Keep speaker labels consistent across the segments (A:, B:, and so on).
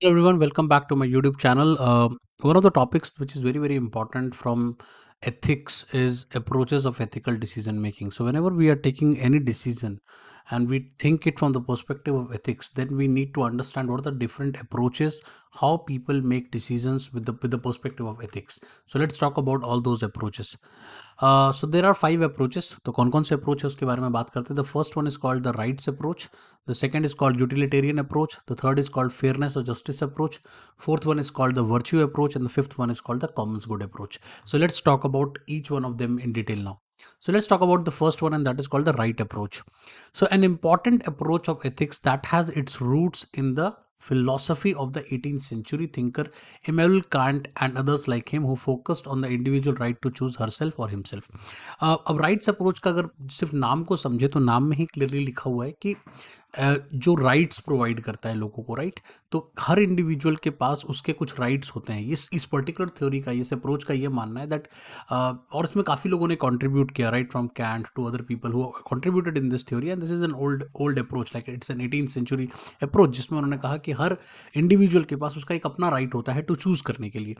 A: Hello everyone, welcome back to my YouTube channel. One of the topics which is very important from ethics is approaches of ethical decision making. So whenever we are taking any decision and we think it from the perspective of ethics, then we need to understand what are the different approaches, how people make decisions with the perspective of ethics. So let's talk about all those approaches. So there are 5 approaches. तो कौन कौन से approach है उसके बारे में बात करते हैं. The first one is called the rights approach. The second is called utilitarian approach. The third is called fairness or justice approach. Fourth one is called the virtue approach, and the fifth one is called the commons good approach. So let's talk about each one of them in detail now. So let's talk about the first one, and that is called the right approach. So an important approach of ethics that has its roots in the philosophy of the 18th century thinker Immanuel Kant and others like him, who focused on the individual right to choose herself or himself. अब rights approach का अगर सिर्फ नाम को समझे तो नाम में ही क्लियरली लिखा हुआ है कि जो राइट्स प्रोवाइड करता है लोगों को, राइट. तो हर इंडिविजुअल के पास उसके कुछ राइट्स होते हैं. इस पर्टिकुलर थ्योरी का, इस अप्रोच का ये मानना है दैट, और इसमें काफ़ी लोगों ने कंट्रीब्यूट किया, right, from Kant to other people who contributed in this theory. And this is an old approach, like it's an 18th century approach, जिसमें उन्होंने कहा कि हर इंडिविजुअल के पास उसका एक अपना राइट होता है टू चूज करने के लिए.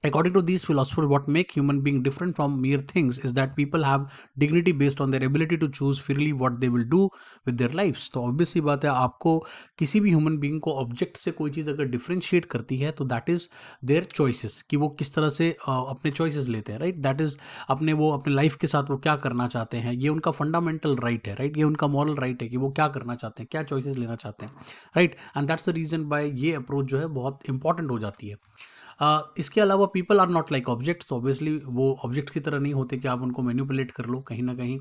A: According to these philosophers, what make human being different from mere things is that people have dignity based on their ability to choose freely what they will do with their lives. तो obvious सी बात है, आपको किसी भी human being को object से कोई चीज़ अगर डिफरेंशिएट करती है तो दैट इज़ देयर चॉइसेस, कि वो किस तरह से अपने चॉइसेस लेते हैं, राइट. दैट इज़ वो अपने लाइफ के साथ वो क्या करना चाहते हैं, ये उनका फंडामेंटल राइट है, राइट. ये उनका मॉरल राइट है कि वो क्या करना चाहते हैं, क्या चॉइसेस लेना चाहते हैं, right. And that's the reason by ये अप्रोच जो है बहुत इंपॉर्टेंट हो जाती है. इसके अलावा people are not like objects. तो ऑब्वियसली वो ऑब्जेक्ट की तरह नहीं होते कि आप उनको मैनिपुलेट कर लो कहीं ना कहीं.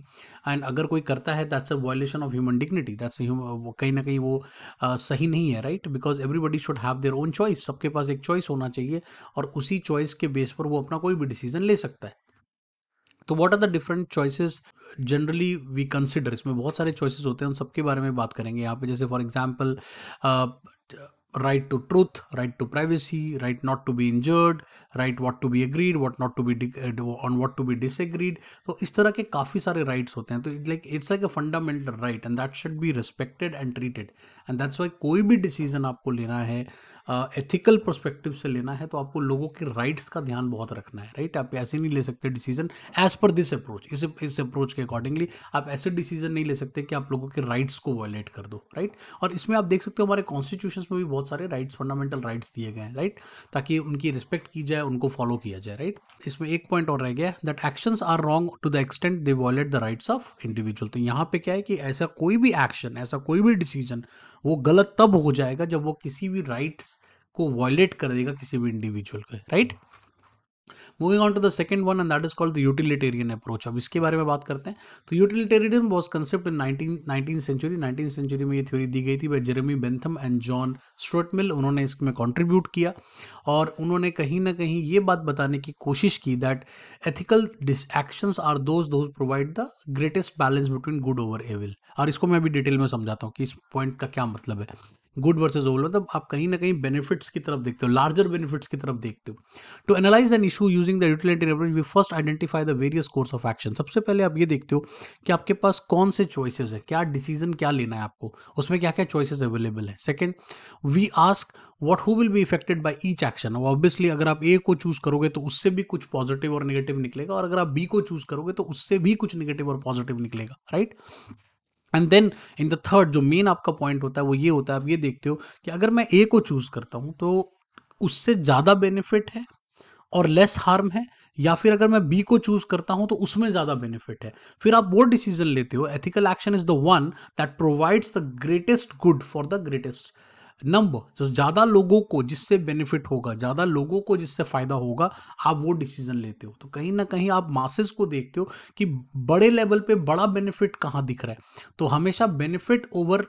A: एंड अगर कोई करता है, that's a violation of human dignity. That's कहीं ना कहीं वो सही नहीं है, right. Because everybody should have their own choice. सबके पास एक चॉइस होना चाहिए और उसी चॉइस के बेस पर वो अपना कोई भी डिसीजन ले सकता है. तो what are the different choices generally we consider. इसमें बहुत सारे चॉइसेस होते हैं, उन सबके बारे में बात करेंगे यहाँ पे. जैसे for example, right to truth, right to privacy, right not to be injured, right what to be agreed, what not to be on what to be disagreed. तो इस तरह के काफ़ी सारे राइट्स होते हैं. तो it's like a fundamental right and that should be respected and treated. And that's why कोई भी डिसीजन आपको लेना है, एथिकल पर्सपेक्टिव से लेना है, तो आपको लोगों के राइट्स का ध्यान बहुत रखना है, राइट. आप ऐसे नहीं ले सकते decision as per this approach. इस अप्रोच के अकॉर्डिंगली आप ऐसे डिसीजन नहीं ले सकते कि आप लोगों के राइट्स को वायलेट कर दो, राइट. और इसमें आप देख सकते हो हमारे कॉन्स्टिट्यूशन में भी बहुत सारे राइट्स, फंडामेंटल राइट्स दिए गए हैं, राइट, ताकि उनकी रिस्पेक्ट की जाए, उनको फॉलो किया जाए, राइट. इसमें एक पॉइंट और रह गया, that actions are wrong to the extent they violate the rights of individual. तो यहाँ पे क्या है कि ऐसा कोई भी एक्शन, ऐसा कोई भी डिसीजन वो गलत तब हो जाएगा जब वो किसी भी राइट्स को वायलेट कर देगा किसी भी इंडिविजुअल के, right. Moving on to the second one, and that is called the utilitarian approach. अब इसके बारे में बात करते हैं. तो utilitarian was concept in 19th century में ये थ्योरी दी गई थी by Jeremy Bentham and John Stuart Mill. उन्होंने इसमें कंट्रीब्यूट किया और उन्होंने कहीं ना कहीं ये बात बताने की कोशिश की that ethical actions are those provide the greatest balance between good over evil. और इसको मैं अभी डिटेल में समझाता हूँ कि इस पॉइंट का क्या मतलब है. गुड वर्सेस ओवल मतलब आप कहीं ना कहीं बेनिफिट्स की तरफ देखते हो, लार्जर बेनिफिट्स की तरफ देखते हो. To analyse an issue using the utility approach, we first identify the various course of action. सबसे पहले आप ये देखते हो कि आपके पास कौन से चॉइसेस है, क्या डिसीजन क्या लेना है आपको, उसमें क्या क्या चॉइसेस अवेलेबल है. Second, we ask what who will be affected by each action. Obviously अगर आप ए को चूज करोगे तो उससे भी कुछ पॉजिटिव और नेगेटिव निकलेगा, और अगर आप बी को चूज करोगे तो उससे भी कुछ नेगेटिव और पॉजिटिव निकलेगा, right. And then in the third, जो मेन आपका पॉइंट होता है वो ये होता है, आप ये देखते हो कि अगर मैं ए को चूज करता हूं तो उससे ज्यादा बेनिफिट है और लेस हार्म है, या फिर अगर मैं बी को चूज करता हूं तो उसमें ज्यादा बेनिफिट है. फिर आप वो डिसीजन लेते हो. Ethical action is the one that provides the greatest good for the greatest number. तो ज्यादा लोगों को जिससे बेनिफिट होगा, ज्यादा लोगों को जिससे फायदा होगा, आप वो डिसीजन लेते हो. तो कहीं ना कहीं आप मासेस को देखते हो कि बड़े लेवल पे बड़ा बेनिफिट कहाँ दिख रहा है. तो हमेशा बेनिफिट ओवर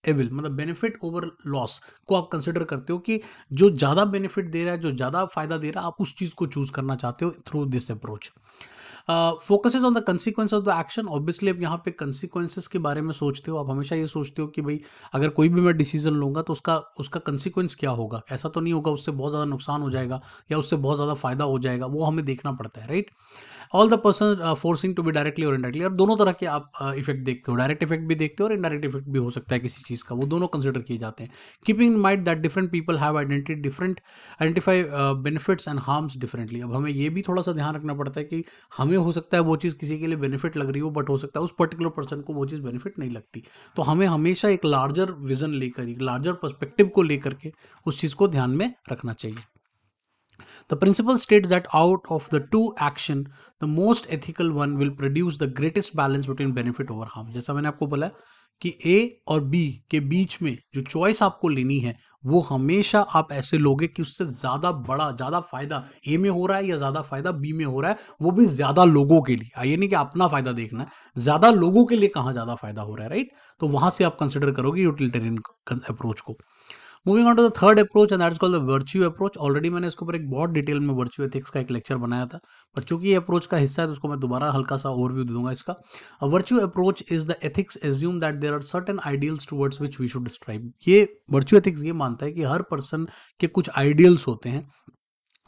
A: एविल, मतलब बेनिफिट ओवर लॉस को आप कंसिडर करते हो कि जो ज़्यादा बेनिफिट दे रहा है, जो ज़्यादा फायदा दे रहा है, आप उस चीज़ को चूज करना चाहते हो through this approach. Focuses on the consequence of the action. Obviously अब यहाँ पे कंसिक्वेंसेस के बारे में सोचते हो, आप हमेशा ये सोचते हो कि भाई अगर कोई भी मैं डिसीजन लूंगा तो उसका उसका कंसिक्वेंस क्या होगा. ऐसा तो नहीं होगा उससे बहुत ज़्यादा नुकसान हो जाएगा या उससे बहुत ज़्यादा फायदा हो जाएगा, वो हमें देखना पड़ता है, right. All the person forcing to be directly और इनडायरेक्टली, और दोनों तरह के आप इफेक्ट देखते हो, डायरेक्ट इफेक्ट भी देखते हो और इनडायरेक्ट इफेक्ट भी हो सकता है किसी चीज़ का, वो दोनों कंसिडर किए जाते हैं। Keeping in mind that different people have identify benefits and harms differently. अब हमें ये भी थोड़ा सा ध्यान रखना पड़ता है कि हमें हो सकता है वो चीज़ किसी के लिए बेनिफिट लग रही हो, बट हो सकता है उस पर्टिकुलर पर्सन को वो चीज़ बेनिफिट नहीं लगती। तो हमें हमेशा एक लार्जर विजन लेकर, एक लार्जर पर्सपेक्टिव को लेकर के उस चीज़ को ध्यान में रखना चाहिए। The principle states that out of the two action, the most ethical one will produce the greatest balance between benefit over harm। जैसा मैंने आपको बोला कि A और B के बीच में जो चॉइस आपको लेनी है वो हमेशा आप ऐसे लोगे कि उससे ज्यादा बड़ा, ज्यादा फायदा A में हो रहा है या ज्यादा फायदा B में हो रहा है, वो भी ज्यादा लोगों के लिए। ये नहीं कि अपना फायदा देखना है, ज्यादा लोगों के लिए कहाँ ज्यादा फायदा हो रहा है, राइट। तो वहां से आप कंसिडर करोगे यूटिलिटेरियन अप्रोच को। Moving on to the third approach and that is called the virtue approach. Already मैंने इसके ऊपर एक बहुत डिटेल में वर्च्यू एथिक्स का एक लेक्चर बनाया था, पर चूंकि ये अप्रोच का हिस्सा है तो उसको मैं दोबारा हल्का सा ओवरव्यू दे दूंगा इसका। Virtue approach is the ethics assume that there are certain ideals towards which we should strive. ये वर्च्यू एथिक्स ये मानता है कि हर पर्सन के कुछ आइडियल्स होते हैं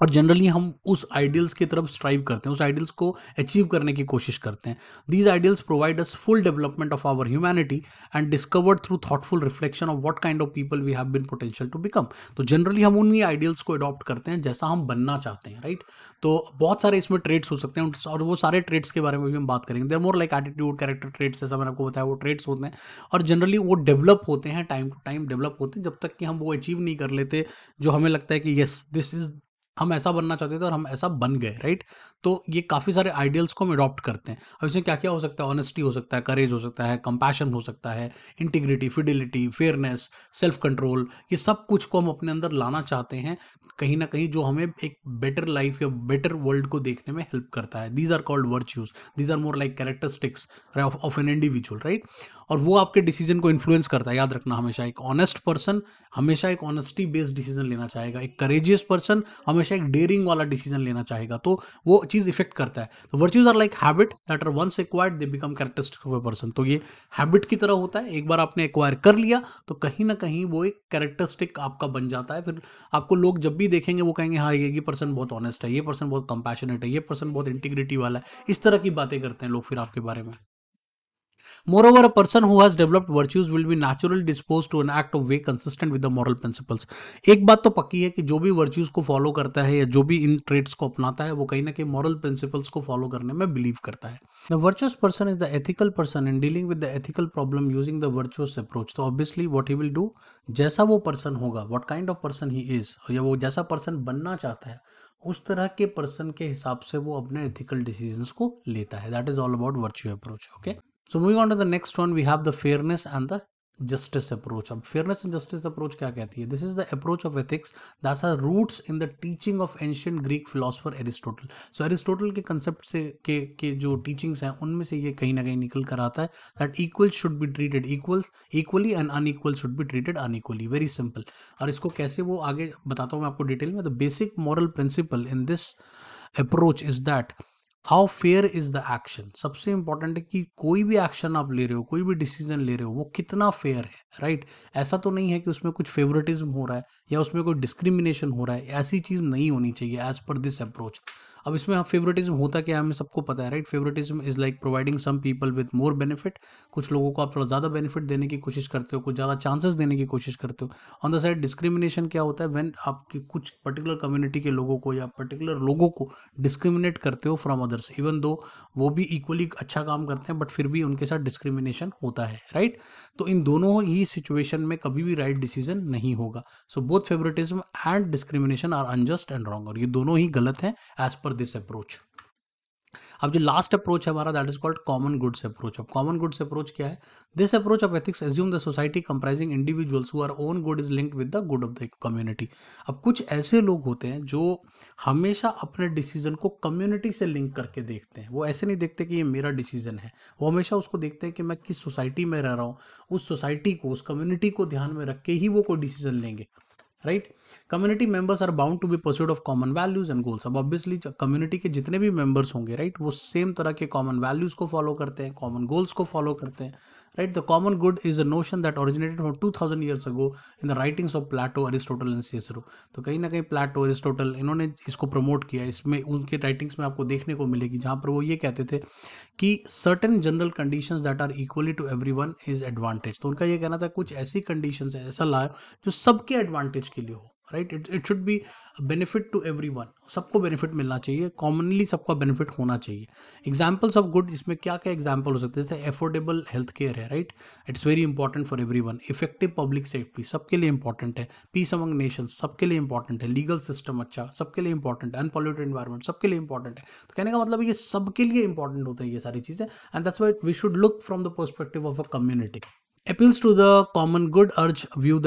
A: और जनरली हम उस आइडियल्स की तरफ स्ट्राइव करते हैं, उस आइडियल्स को अचीव करने की कोशिश करते हैं। These ideals provide us full development of our humanity and discovered through thoughtful reflection of what kind of people we have been potential to become. तो जनरली हम उन्हीं आइडियल्स को अडॉप्ट करते हैं जैसा हम बनना चाहते हैं, राइट। तो बहुत सारे इसमें ट्रेड्स हो सकते हैं और वो सारे ट्रेड्स के बारे में भी हम बात करेंगे। There more like attitude, character traits, जैसा मैंने आपको बताया वो ट्रेड्स होते हैं और जनरली वो डेवलप होते हैं, टाइम टू टाइम डेवलप होते हैं, जब तक कि हम वो अचीव नहीं कर लेते जो हमें लगता है कि यस दिस इज, हम ऐसा बनना चाहते थे और हम ऐसा बन गए, राइट। तो ये काफ़ी सारे आइडियल्स को हम अडॉप्ट करते हैं। अब इसमें क्या क्या हो सकता है, ऑनेस्टी हो सकता है, करेज हो सकता है, कंपैशन हो सकता है, integrity, fidelity, fairness, self control, ये सब कुछ को हम अपने अंदर लाना चाहते हैं कहीं ना कहीं, जो हमें एक बेटर लाइफ या बेटर वर्ल्ड को देखने में हेल्प करता है। These are called virtues, these are more like characteristics of an individual, right. और वो आपके डिसीजन को इन्फ्लुएंस करता है। याद रखना हमेशा एक ऑनेस्ट पर्सन हमेशा एक ऑनेस्टी बेस्ड डिसीजन लेना चाहेगा, एक करेजियस पर्सन हमेशा एक डेयरिंग वाला डिसीजन लेना चाहेगा, तो वो चीज इफेक्ट करता है। तो virtues are like habit that are once acquired they become characteristic of a person. तो ये हैबिट की तरह होता है, एक बार आपने एक्वायर कर लिया तो कहीं ना कहीं वो एक कैरेक्टरिस्टिक आपका बन जाता है। फिर आपको लोग जब भी देखेंगे वो कहेंगे हाँ ये पर्सन बहुत ऑनेस्ट है, ये पर्सन बहुत कंपैशनेट है, ये पर्सन बहुत इंटीग्रिटी वाला है। इस तरह की बातें करते हैं लोग फिर आपके बारे में। Moreover, a person who has developed virtues will be naturally disposed to an act of way consistent with the moral principles। एक बात तो पक्की है कि जो भी वर्च्यूज को फॉलो करता है या जो भी इन ट्रेड्स को अपनाता है वो कहीं ना कहीं मॉरल प्रिंसिपल्स को फॉलो करने में बिलीव करता है। The virtuous person is the ethical person in dealing with the ethical problem using the virtuous approach. तो obviously what he will do, जैसा वो पर्सन होगा, what kind of person he is, या वो जैसा पर्सन बनना चाहता है उस तरह के पर्सन के हिसाब से वो अपने एथिकल डिसीजंस को लेता है। That is all about virtue approach, okay. So moving on to the next one, we have the fairness and the justice approach। अब fairness and justice approach क्या कहती है? This is the approach of ethics that has roots in the teaching of ancient Greek philosopher Aristotle। So Aristotle के concept से के जो teachings हैं उनमें से ये कहीं ना कहीं निकल कर आता है that equals should be treated equally and unequal should be treated unequally। Very simple। और इसको कैसे वो आगे बताता हूँ मैं आपको डिटेल में। The basic moral principle in this approach is that how fair is the action. सबसे इंपॉर्टेंट है कि कोई भी एक्शन आप ले रहे हो, कोई भी डिसीजन ले रहे हो, वो कितना फेयर है, राइट। ऐसा तो नहीं है कि उसमें कुछ फेवरेटिज्म हो रहा है या उसमें कोई डिस्क्रिमिनेशन हो रहा है, ऐसी चीज नहीं होनी चाहिए एज पर दिस अप्रोच। अब इसमें फेवरेटिज्म होता क्या है हमें सबको पता है, right. Favouritism is like providing some people with more benefit. कुछ लोगों को आप थोड़ा ज़्यादा बेनिफिट देने की कोशिश करते हो, कुछ ज़्यादा चांसेस देने की कोशिश करते हो। ऑन द साइड डिस्क्रिमिनेशन क्या होता है, व्हेन आपकी कुछ पर्टिकुलर कम्युनिटी के लोगों को या पर्टिकुलर लोगों को डिस्क्रिमिनेट करते हो फ्रॉम अदर्स, इवन दो वो भी इक्वली अच्छा काम करते हैं बट फिर भी उनके साथ डिस्क्रिमिनेशन होता है, राइट। तो इन दोनों ही सिचुएशन में कभी भी राइट डिसीजन नहीं होगा। So both favouritism and discrimination are unjust and wrong, और ये दोनों ही गलत हैं एज पर दिस अप्रोच। अब जो लास्ट अप्रोच है हमारा that is called common goods approach. अब कॉमन गुड्स अप्रोच क्या है? This approach of ethics assume the society comprising individuals who our own good is linked with the good of the community. अब कुछ ऐसे लोग होते हैं जो हमेशा अपने डिसीजन को कम्युनिटी से लिंक करके देखते हैं। वो ऐसे नहीं देखते कि ये मेरा डिसीजन है, वो हमेशा उसको देखते हैं कि मैं किस सोसाइटी में रह रहा हूँ, उस सोसाइटी को, उस कम्युनिटी को ध्यान में रख के ही वो कोई डिसीजन लेंगे, right. Community members are bound to be pursued of common values and goals. अब ऑब्वियसली कम्युनिटी के जितने भी मेंबर्स होंगे, राइट, वो सेम तरह के कॉमन वैल्यूज को फॉलो करते हैं, कॉमन गोल्स को फॉलो करते हैं, right? The common good is a notion that originated from 2000 years ago in the writings of Plato, Aristotle and Cicero. तो कहीं ना कहीं प्लेटो, एरिस्टोटल, इन्होंने इसको प्रमोट किया. इसमें उनके राइटिंग्स में आपको देखने को मिलेगी जहाँ पर वो ये कहते थे कि certain general conditions that are equally to everyone is advantage. तो उनका ये कहना था कुछ ऐसी कंडीशंस है, ऐसा लाओ जो सबके एडवांटेज के लिए हो, right? It should be benefit to everyone. सबको बेनिफिट मिलना चाहिए, कॉमनली सबका बेनिफिट होना चाहिए. एग्जाम्पल्स ऑफ गुड, इसमें क्या क्या एग्जाम्पल हो सकते हैं? जैसे एफोर्डेबल हेल्थ केयर है, right? It's very important for everyone. Effective public safety सबके लिए इंपॉर्टेंट है. पीस अमंग नेशंस सबके लिए इंपॉर्टेंट है. लीगल सिस्टम अच्छा सबके लिए इंपॉर्टेंट है. अनपॉल्यूटेड एनवायरमेंट सबके लिए इंपॉर्टेंट है. तो कहने का मतलब ये सबके लिए इंपॉर्टेंट होते हैं ये सारी चीजें. And that's why we should look from the perspective of a community. Appeals to the common good urge view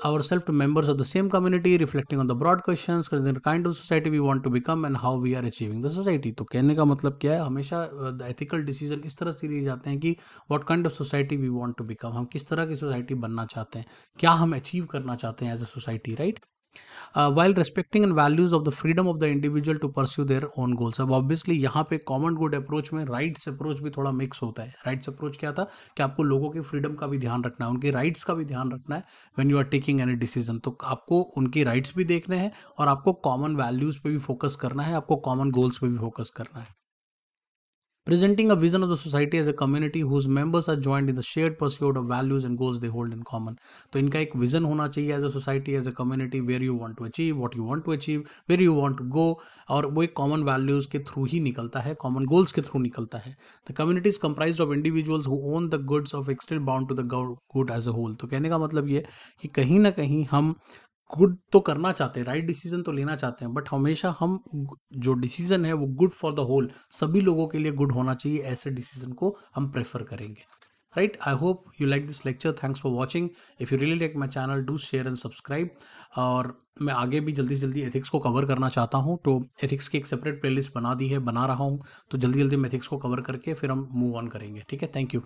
A: ourselves to members of the same community, reflecting on the broad questions concerning the kind of society we want to become and how we are achieving the society. तो कहने का मतलब क्या है? हमेशा the ethical decision इस तरह से लिए जाते हैं कि what kind of society we want to become. हम किस तरह की सोसाइटी बनना चाहते हैं, क्या हम अचीव करना चाहते हैं as a society, right? While respecting and values of the freedom of the individual to pursue their own goals. अब ऑब्वियसली यहाँ पे कॉमन गुड अप्रोच में राइट्स अप्रोच भी थोड़ा मिक्स होता है. राइट्स अप्रोच क्या था कि आपको लोगों की फ्रीडम का भी ध्यान रखना है, उनके राइट्स का भी ध्यान रखना है when you are taking any decision. तो आपको उनकी राइट्स भी देखने हैं और आपको कॉमन वैल्यूज पे भी फोकस करना है, आपको कॉमन गोल्स पे भी फोकस करना है. Presenting a vision of the society as a community whose members are joined in the shared pursuit of values and goals they hold in common. तो इनका एक विजन होना चाहिए as a society, as a community, where you want to achieve, what you want to achieve, where you want to go. और वो एक common values के through ही निकलता है, कॉमन गोल्स के थ्रू निकलता है. The community is comprised of individuals who own the goods of extend bound to the good as a whole. तो कहने का मतलब ये कि कहीं ना कहीं हम गुड तो करना चाहते हैं, राइट डिसीजन तो लेना चाहते हैं, बट हमेशा हम जो डिसीजन है वो गुड फॉर द होल, सभी लोगों के लिए गुड होना चाहिए, ऐसे डिसीजन को हम प्रेफर करेंगे, right? I hope you like this lecture. Thanks for watching. If you really like my channel, do share and subscribe. और मैं आगे भी जल्दी से जल्दी एथिक्स को कवर करना चाहता हूँ, तो एथिक्स की एक सेपरेट प्लेलिस्ट बना दी है, बना रहा हूँ. तो जल्दी जल्दी मैं एथिक्स को कवर करके फिर हम मूव ऑन करेंगे. ठीक है, थैंक यू.